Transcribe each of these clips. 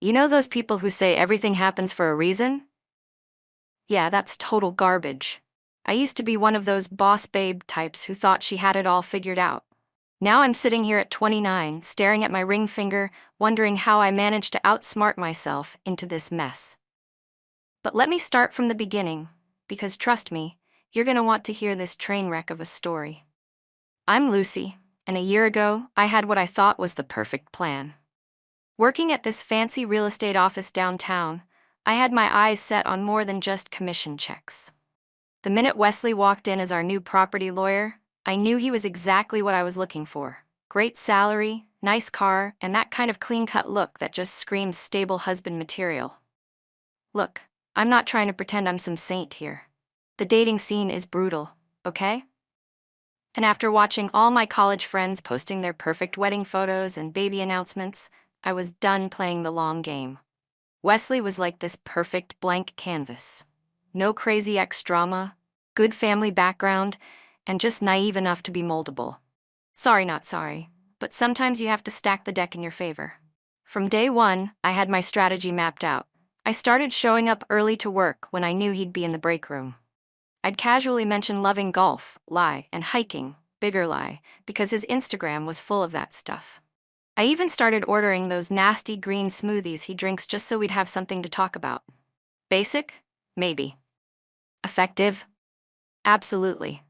You know those people who say everything happens for a reason? Yeah, that's total garbage. I used to be one of those boss babe types who thought she had it all figured out. Now I'm sitting here at 29, staring at my ring finger, wondering how I managed to outsmart myself into this mess. But let me start from the beginning, because trust me, you're gonna want to hear this train wreck of a story. I'm Lucy, and a year ago, I had what I thought was the perfect plan. Working at this fancy real estate office downtown, I had my eyes set on more than just commission checks. The minute Wesley walked in as our new property lawyer, I knew he was exactly what I was looking for. Great salary, nice car, and that kind of clean-cut look that just screams stable husband material. Look, I'm not trying to pretend I'm some saint here. The dating scene is brutal, okay? And after watching all my college friends posting their perfect wedding photos and baby announcements, I was done playing the long game. Wesley was like this perfect blank canvas. No crazy ex-drama, good family background, and just naive enough to be moldable. Sorry, not sorry, but sometimes you have to stack the deck in your favor. From day one, I had my strategy mapped out. I started showing up early to work when I knew he'd be in the break room. I'd casually mention loving golf, lie, and hiking, bigger lie, because his Instagram was full of that stuff. I even started ordering those nasty green smoothies he drinks just so we'd have something to talk about. Basic? Maybe. Effective? Absolutely.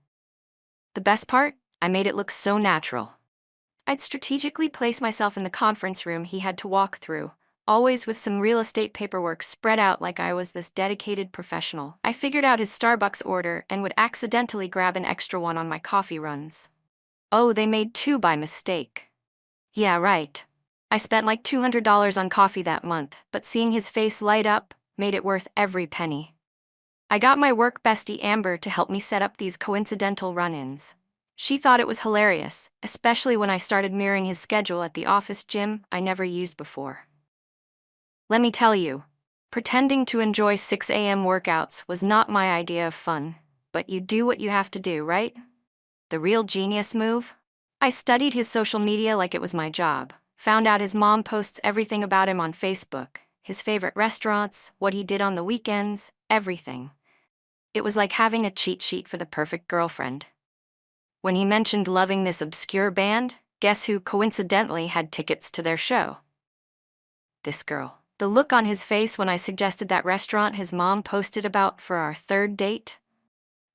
The best part? I made it look so natural. I'd strategically place myself in the conference room he had to walk through, always with some real estate paperwork spread out like I was this dedicated professional. I figured out his Starbucks order and would accidentally grab an extra one on my coffee runs. Oh, they made 2 by mistake. Yeah, right. I spent like $200 on coffee that month, but seeing his face light up made it worth every penny. I got my work bestie Amber to help me set up these coincidental run-ins. She thought it was hilarious, especially when I started mirroring his schedule at the office gym I never used before. Let me tell you, pretending to enjoy 6 a.m. workouts was not my idea of fun, but you do what you have to do, right? The real genius move? I studied his social media like it was my job, found out his mom posts everything about him on Facebook, his favorite restaurants, what he did on the weekends, everything. It was like having a cheat sheet for the perfect girlfriend. When he mentioned loving this obscure band, guess who coincidentally had tickets to their show? This girl. The look on his face when I suggested that restaurant his mom posted about for our 3rd date?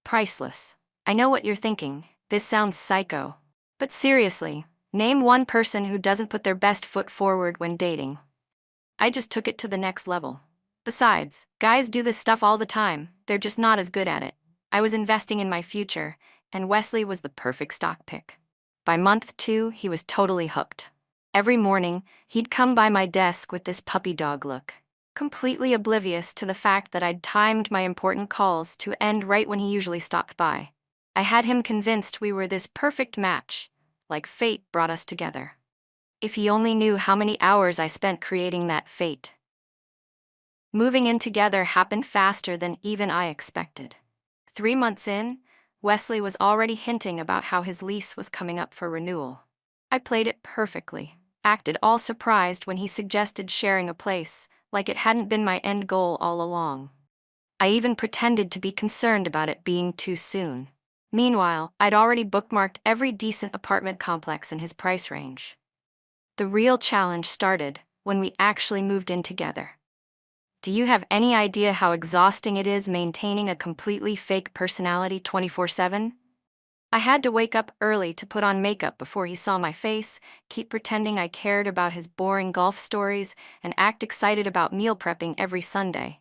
Priceless. I know what you're thinking, this sounds psycho. But seriously, name one person who doesn't put their best foot forward when dating. I just took it to the next level. Besides, guys do this stuff all the time, they're just not as good at it. I was investing in my future, and Wesley was the perfect stock pick. By month 2, he was totally hooked. Every morning, he'd come by my desk with this puppy dog look, completely oblivious to the fact that I'd timed my important calls to end right when he usually stopped by. I had him convinced we were this perfect match, like fate brought us together. If he only knew how many hours I spent creating that fate. Moving in together happened faster than even I expected. 3 months in, Wesley was already hinting about how his lease was coming up for renewal. I played it perfectly, acted all surprised when he suggested sharing a place, like it hadn't been my end goal all along. I even pretended to be concerned about it being too soon. Meanwhile, I'd already bookmarked every decent apartment complex in his price range. The real challenge started when we actually moved in together. Do you have any idea how exhausting it is maintaining a completely fake personality 24/7? I had to wake up early to put on makeup before he saw my face, keep pretending I cared about his boring golf stories, and act excited about meal prepping every Sunday.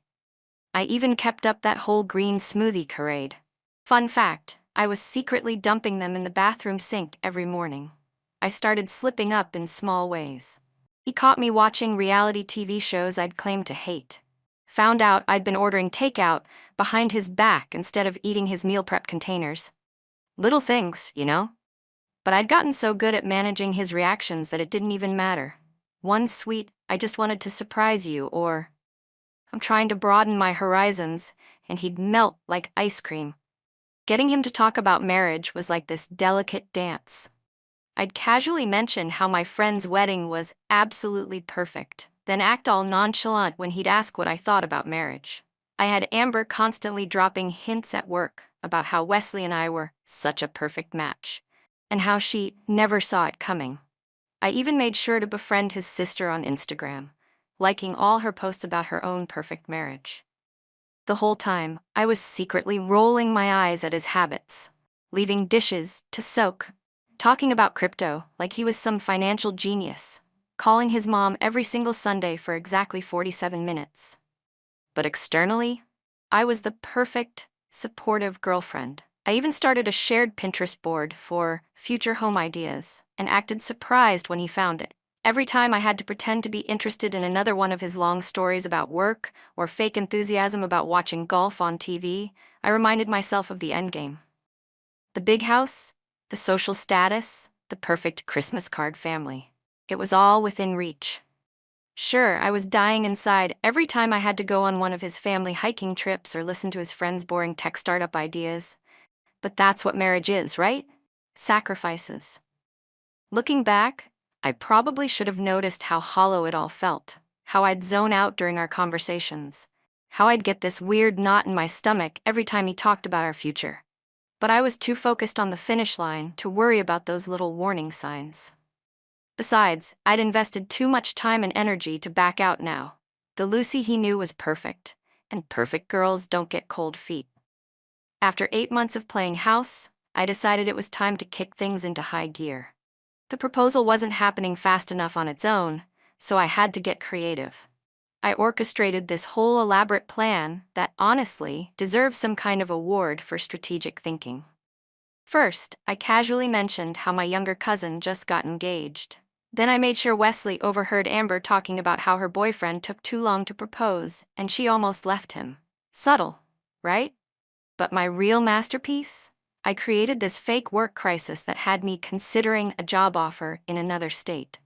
I even kept up that whole green smoothie charade. Fun fact, I was secretly dumping them in the bathroom sink every morning. I started slipping up in small ways. He caught me watching reality TV shows I'd claimed to hate. Found out I'd been ordering takeout behind his back instead of eating his meal prep containers. Little things, you know? But I'd gotten so good at managing his reactions that it didn't even matter. One sweet, I just wanted to surprise you, or I'm trying to broaden my horizons, and he'd melt like ice cream. Getting him to talk about marriage was like this delicate dance. I'd casually mention how my friend's wedding was absolutely perfect, then act all nonchalant when he'd ask what I thought about marriage. I had Amber constantly dropping hints at work about how Wesley and I were such a perfect match, and how she never saw it coming. I even made sure to befriend his sister on Instagram, liking all her posts about her own perfect marriage. The whole time, I was secretly rolling my eyes at his habits, leaving dishes to soak, talking about crypto like he was some financial genius, calling his mom every single Sunday for exactly 47 minutes. But externally, I was the perfect, supportive girlfriend. I even started a shared Pinterest board for future home ideas and acted surprised when he found it. Every time I had to pretend to be interested in another one of his long stories about work or fake enthusiasm about watching golf on TV, I reminded myself of the endgame. The big house, the social status, the perfect Christmas card family. It was all within reach. Sure, I was dying inside every time I had to go on one of his family hiking trips or listen to his friends' boring tech startup ideas. But that's what marriage is, right? Sacrifices. Looking back, I probably should have noticed how hollow it all felt, how I'd zone out during our conversations, how I'd get this weird knot in my stomach every time he talked about our future. But I was too focused on the finish line to worry about those little warning signs. Besides, I'd invested too much time and energy to back out now. The Lucy he knew was perfect, and perfect girls don't get cold feet. After 8 months of playing house, I decided it was time to kick things into high gear. The proposal wasn't happening fast enough on its own, so I had to get creative. I orchestrated this whole elaborate plan that honestly deserves some kind of award for strategic thinking. First, I casually mentioned how my younger cousin just got engaged. Then I made sure Wesley overheard Amber talking about how her boyfriend took too long to propose and she almost left him. Subtle, right? But my real masterpiece? I created this fake work crisis that had me considering a job offer in another state.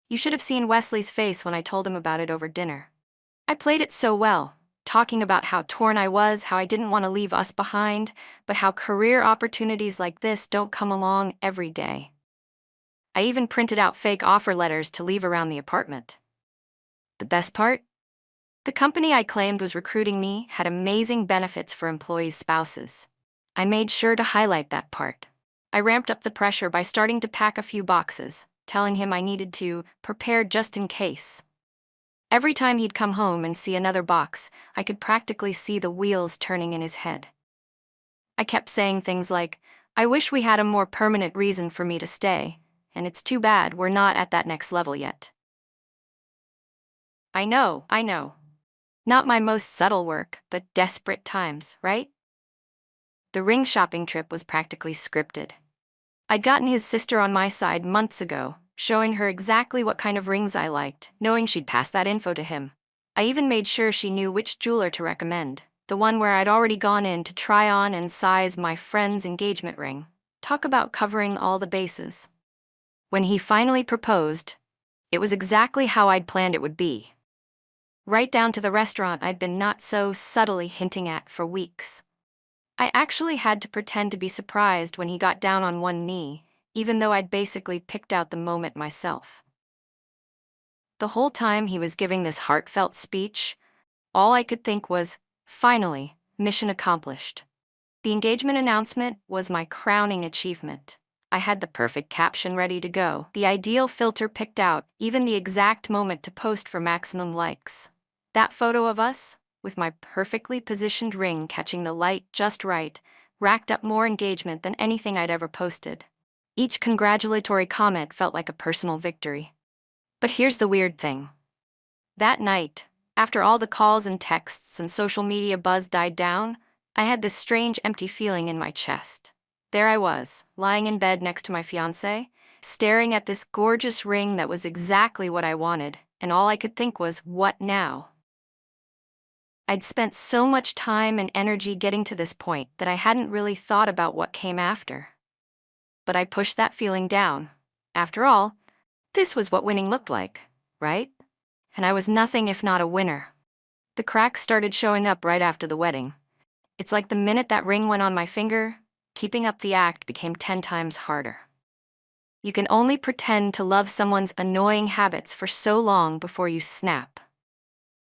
You should have seen Wesley's face when I told him about it over dinner. I played it so well, talking about how torn I was, how I didn't want to leave us behind, but how career opportunities like this don't come along every day. I even printed out fake offer letters to leave around the apartment. The best part? The company I claimed was recruiting me had amazing benefits for employees' spouses. I made sure to highlight that part. I ramped up the pressure by starting to pack a few boxes, telling him I needed to prepare just in case. Every time he'd come home and see another box, I could practically see the wheels turning in his head. I kept saying things like, "I wish we had a more permanent reason for me to stay, and it's too bad we're not at that next level yet." I know. Not my most subtle work, but desperate times, right? The ring shopping trip was practically scripted. I'd gotten his sister on my side months ago, showing her exactly what kind of rings I liked, knowing she'd pass that info to him. I even made sure she knew which jeweler to recommend, the one where I'd already gone in to try on and size my friend's engagement ring. Talk about covering all the bases. When he finally proposed, it was exactly how I'd planned it would be. Right down to the restaurant I'd been not so subtly hinting at for weeks. I actually had to pretend to be surprised when he got down on one knee, even though I'd basically picked out the moment myself. The whole time he was giving this heartfelt speech, all I could think was, finally, mission accomplished. The engagement announcement was my crowning achievement. I had the perfect caption ready to go, the ideal filter picked out, even the exact moment to post for maximum likes. That photo of us, with my perfectly positioned ring catching the light just right, racked up more engagement than anything I'd ever posted. Each congratulatory comment felt like a personal victory. But here's the weird thing. That night, after all the calls and texts and social media buzz died down, I had this strange empty feeling in my chest. There I was, lying in bed next to my fiancé, staring at this gorgeous ring that was exactly what I wanted, and all I could think was, what now? I'd spent so much time and energy getting to this point that I hadn't really thought about what came after. But I pushed that feeling down. After all, this was what winning looked like, right? And I was nothing if not a winner. The cracks started showing up right after the wedding. It's like the minute that ring went on my finger, keeping up the act became 10 times harder. You can only pretend to love someone's annoying habits for so long before you snap.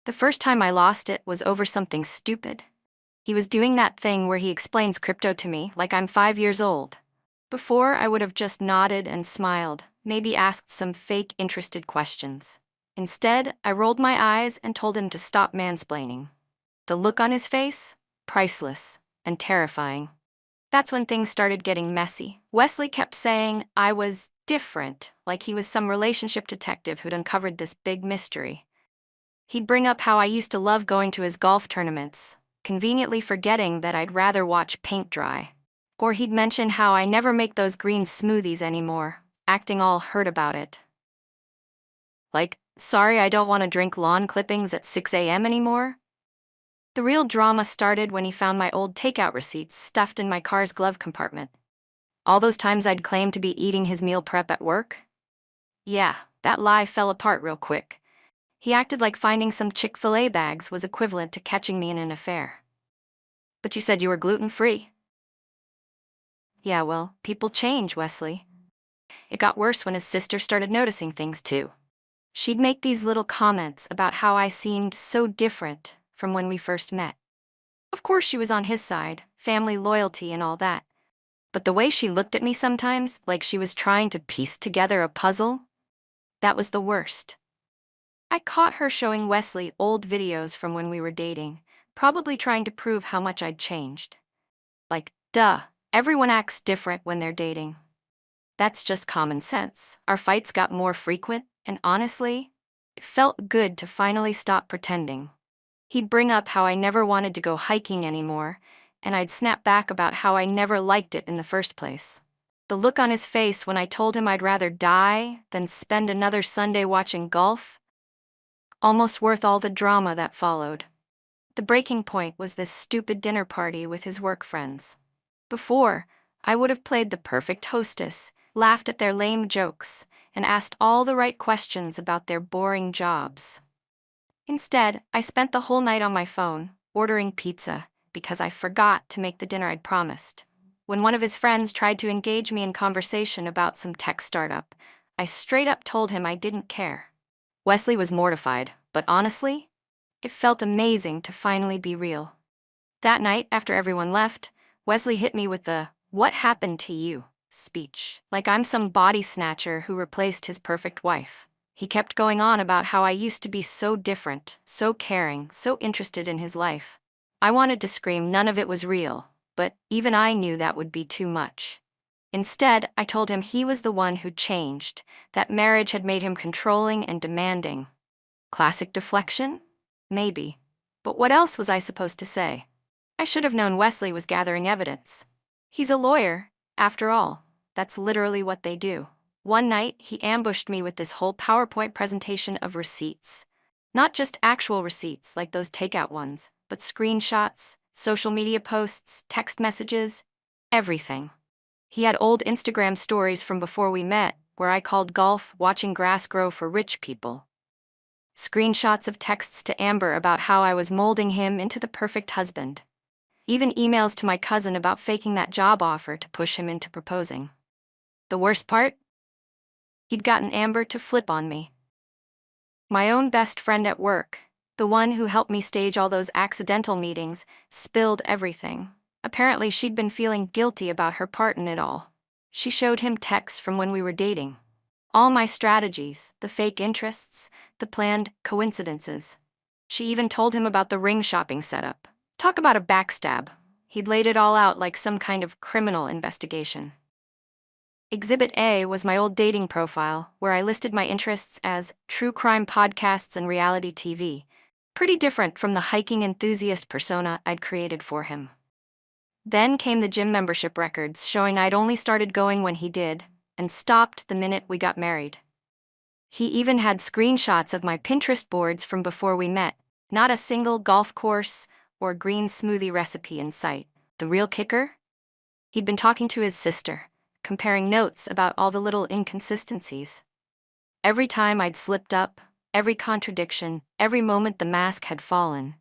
The first time I lost it was over something stupid. He was doing that thing where he explains crypto to me like I'm 5 years old. Before, I would have just nodded and smiled, maybe asked some fake interested questions. Instead, I rolled my eyes and told him to stop mansplaining. The look on his face? Priceless and terrifying. That's when things started getting messy. Wesley kept saying I was different, like he was some relationship detective who'd uncovered this big mystery. He'd bring up how I used to love going to his golf tournaments, conveniently forgetting that I'd rather watch paint dry. Or he'd mention how I never make those green smoothies anymore, acting all hurt about it. Like, sorry I don't want to drink lawn clippings at 6 a.m. anymore? The real drama started when he found my old takeout receipts stuffed in my car's glove compartment. All those times I'd claimed to be eating his meal prep at work? Yeah, that lie fell apart real quick. He acted like finding some Chick-fil-A bags was equivalent to catching me in an affair. But you said you were gluten-free. Yeah, well, people change, Wesley. It got worse when his sister started noticing things too. She'd make these little comments about how I seemed so different from when we first met. Of course she was on his side, family loyalty and all that. But the way she looked at me sometimes, like she was trying to piece together a puzzle, that was the worst. I caught her showing Wesley old videos from when we were dating, probably trying to prove how much I'd changed. Like, duh, everyone acts different when they're dating. That's just common sense. Our fights got more frequent, and honestly, it felt good to finally stop pretending. He'd bring up how I never wanted to go hiking anymore, and I'd snap back about how I never liked it in the first place. The look on his face when I told him I'd rather die than spend another Sunday watching golf? Almost worth all the drama that followed. The breaking point was this stupid dinner party with his work friends. Before, I would have played the perfect hostess, laughed at their lame jokes, and asked all the right questions about their boring jobs. Instead, I spent the whole night on my phone, ordering pizza, because I forgot to make the dinner I'd promised. When one of his friends tried to engage me in conversation about some tech startup, I straight up told him I didn't care. Wesley was mortified, but honestly, it felt amazing to finally be real. That night, after everyone left, Wesley hit me with the "What happened to you?" speech, like I'm some body snatcher who replaced his perfect wife. He kept going on about how I used to be so different, so caring, so interested in his life. I wanted to scream none of it was real, but even I knew that would be too much. Instead, I told him he was the one who'd changed, that marriage had made him controlling and demanding. Classic deflection? Maybe. But what else was I supposed to say? I should have known Wesley was gathering evidence. He's a lawyer, after all. That's literally what they do. One night, he ambushed me with this whole PowerPoint presentation of receipts. Not just actual receipts like those takeout ones, but screenshots, social media posts, text messages, everything. He had old Instagram stories from before we met, where I called golf watching grass grow for rich people. Screenshots of texts to Amber about how I was molding him into the perfect husband. Even emails to my cousin about faking that job offer to push him into proposing. The worst part? He'd gotten Amber to flip on me. My own best friend at work, the one who helped me stage all those accidental meetings, spilled everything. Apparently she'd been feeling guilty about her part in it all. She showed him texts from when we were dating. All my strategies, the fake interests, the planned coincidences. She even told him about the ring shopping setup. Talk about a backstab. He'd laid it all out like some kind of criminal investigation. Exhibit A was my old dating profile, where I listed my interests as true crime podcasts and reality TV. Pretty different from the hiking enthusiast persona I'd created for him. Then came the gym membership records showing I'd only started going when he did, and stopped the minute we got married. He even had screenshots of my Pinterest boards from before we met, not a single golf course or green smoothie recipe in sight. The real kicker? He'd been talking to his sister, comparing notes about all the little inconsistencies. Every time I'd slipped up, every contradiction, every moment the mask had fallen.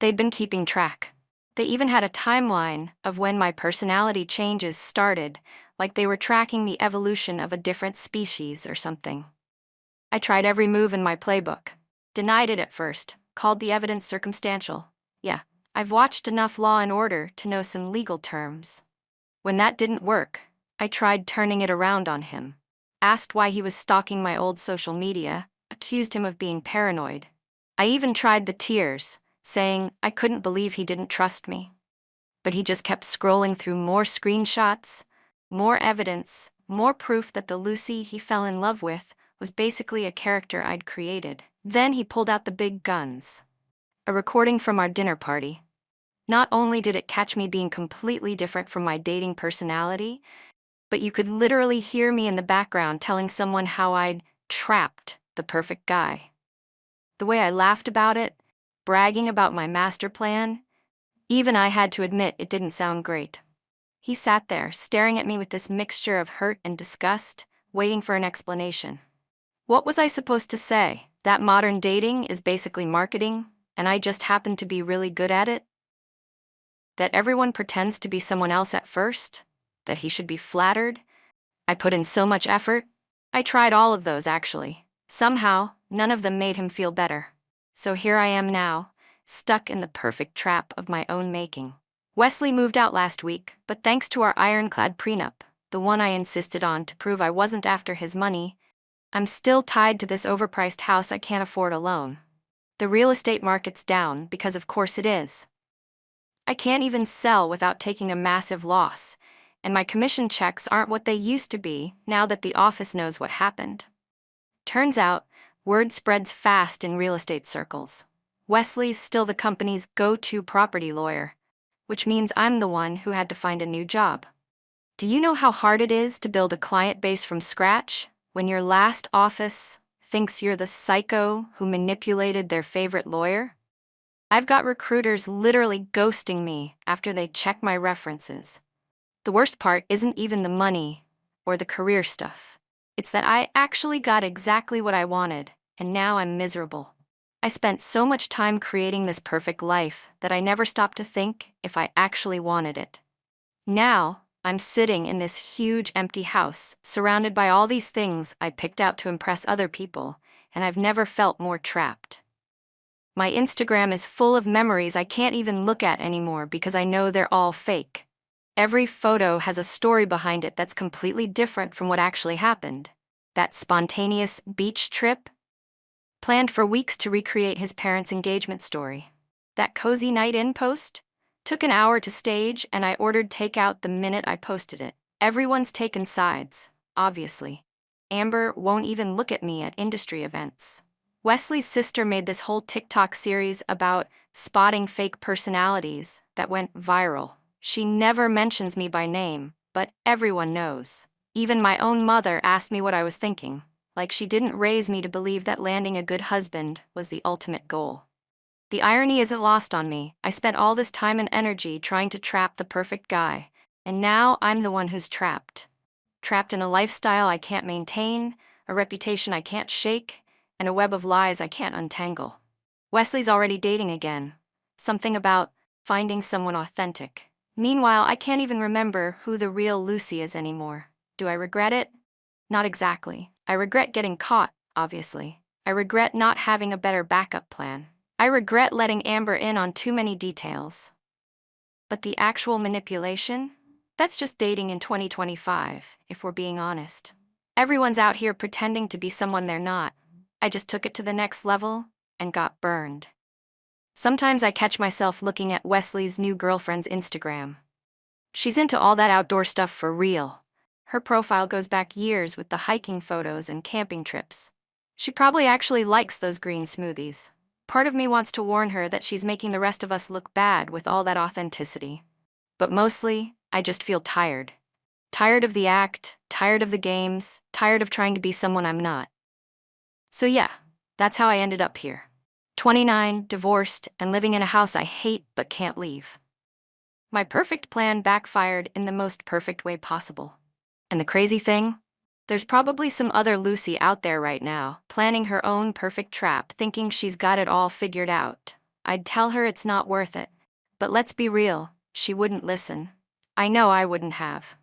They'd been keeping track. They even had a timeline of when my personality changes started, like they were tracking the evolution of a different species or something. I tried every move in my playbook. Denied it at first, called the evidence circumstantial. Yeah, I've watched enough Law and Order to know some legal terms. When that didn't work, I tried turning it around on him. Asked why he was stalking my old social media, accused him of being paranoid. I even tried the tears, saying I couldn't believe he didn't trust me. But he just kept scrolling through more screenshots, more evidence, more proof that the Lucy he fell in love with was basically a character I'd created. Then he pulled out the big guns. A recording from our dinner party. Not only did it catch me being completely different from my dating personality, but you could literally hear me in the background telling someone how I'd trapped the perfect guy. The way I laughed about it, bragging about my master plan, even I had to admit it didn't sound great. He sat there, staring at me with this mixture of hurt and disgust, waiting for an explanation. What was I supposed to say? That modern dating is basically marketing, and I just happen to be really good at it? That everyone pretends to be someone else at first? That he should be flattered? I put in so much effort. I tried all of those, actually. Somehow, none of them made him feel better. So here I am now, stuck in the perfect trap of my own making. Wesley moved out last week, but thanks to our ironclad prenup, the one I insisted on to prove I wasn't after his money, I'm still tied to this overpriced house I can't afford alone. The real estate market's down because of course it is. I can't even sell without taking a massive loss, and my commission checks aren't what they used to be now that the office knows what happened. Turns out, word spreads fast in real estate circles. Wesley's still the company's go-to property lawyer, which means I'm the one who had to find a new job. Do you know how hard it is to build a client base from scratch when your last office thinks you're the psycho who manipulated their favorite lawyer? I've got recruiters literally ghosting me after they check my references. The worst part isn't even the money or the career stuff. It's that I actually got exactly what I wanted, and now I'm miserable. I spent so much time creating this perfect life that I never stopped to think if I actually wanted it. Now, I'm sitting in this huge empty house, surrounded by all these things I picked out to impress other people, and I've never felt more trapped. My Instagram is full of memories I can't even look at anymore because I know they're all fake. Every photo has a story behind it that's completely different from what actually happened. That spontaneous beach trip? Planned for weeks to recreate his parents' engagement story. That cozy night in post? Took an hour to stage and I ordered takeout the minute I posted it. Everyone's taken sides, obviously. Amber won't even look at me at industry events. Wesley's sister made this whole TikTok series about spotting fake personalities that went viral. She never mentions me by name, but everyone knows. Even my own mother asked me what I was thinking, like she didn't raise me to believe that landing a good husband was the ultimate goal. The irony isn't lost on me. I spent all this time and energy trying to trap the perfect guy, and now I'm the one who's trapped. Trapped in a lifestyle I can't maintain, a reputation I can't shake, and a web of lies I can't untangle. Wesley's already dating again. Something about finding someone authentic. Meanwhile, I can't even remember who the real Lucy is anymore. Do I regret it? Not exactly. I regret getting caught, obviously. I regret not having a better backup plan. I regret letting Amber in on too many details. But the actual manipulation? That's just dating in 2025, if we're being honest. Everyone's out here pretending to be someone they're not. I just took it to the next level and got burned. Sometimes I catch myself looking at Wesley's new girlfriend's Instagram. She's into all that outdoor stuff for real. Her profile goes back years with the hiking photos and camping trips. She probably actually likes those green smoothies. Part of me wants to warn her that she's making the rest of us look bad with all that authenticity. But mostly, I just feel tired. Tired of the act, tired of the games, tired of trying to be someone I'm not. So yeah, that's how I ended up here. 29, divorced, and living in a house I hate but can't leave. My perfect plan backfired in the most perfect way possible. And the crazy thing? There's probably some other Lucy out there right now, planning her own perfect trap, thinking she's got it all figured out. I'd tell her it's not worth it. But let's be real, she wouldn't listen. I know I wouldn't have.